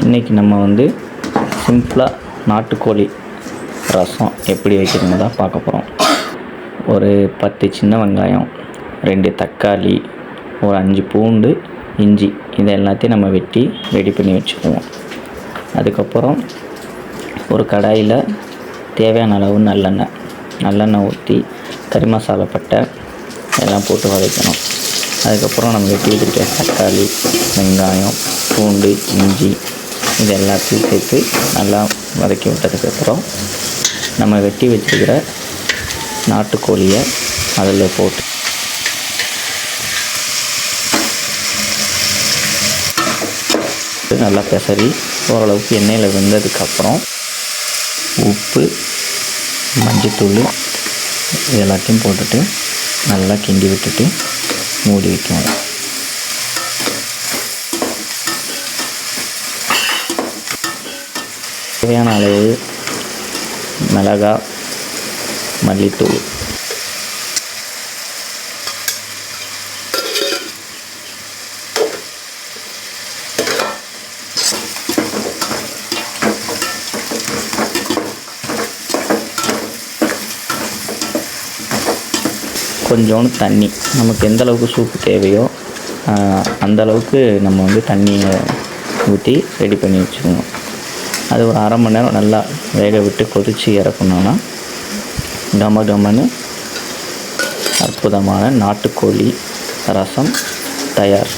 இன்றைக்கி நம்ம வந்து சிம்பிளாக நாட்டுக்கோழி ரசம் எப்படி வைக்கிறதுன்னு தான் பார்க்க போகிறோம். ஒரு 10 சின்ன வெங்காயம், 2 தக்காளி, ஒரு 5 பூண்டு, இஞ்சி இதை எல்லாத்தையும் நம்ம வெட்டி ரெடி பண்ணி வச்சுக்குவோம். அதுக்கப்புறம் ஒரு கடாயில் தேவையான அளவு நல்லெண்ணெய் ஊற்றி கறி மசாலா பட்டை எல்லாம் போட்டு வதக்கணும். அதுக்கப்புறம் நம்ம வெட்டி வச்சுருக்க தக்காளி, வெங்காயம், பூண்டு, இஞ்சி இது எல்லாத்தையும் சேர்த்து நல்லா வதக்கி விட்டதுக்கப்புறம் நம்ம வெட்டி வச்சுருக்கிற நாட்டுக்கோழியை அதில் போட்டு நல்லா பெசரி ஓரளவுக்கு எண்ணெயில் வெந்ததுக்கப்புறம் உப்பு, மஞ்சத்தூள் இது எல்லாத்தையும் போட்டுட்டு நல்லா கிண்டி விட்டுட்டு மூடி வைக்கணும். தேவையான அளவு மிளகாய், மல்லித்தூள், கொஞ்சோண்டு தண்ணி, நமக்கு எந்த அளவுக்கு சூப்பு தேவையோ அந்தளவுக்கு நம்ம வந்து தண்ணியை ஊற்றி ரெடி பண்ணி வச்சுக்கணும். அது ஒரு அரை மணி நேரம் நல்லா வேக விட்டு கொதித்து இறக்கணுன்னா கமன்னு அற்புதமான நாட்டுக்கோழி ரசம் தயார்.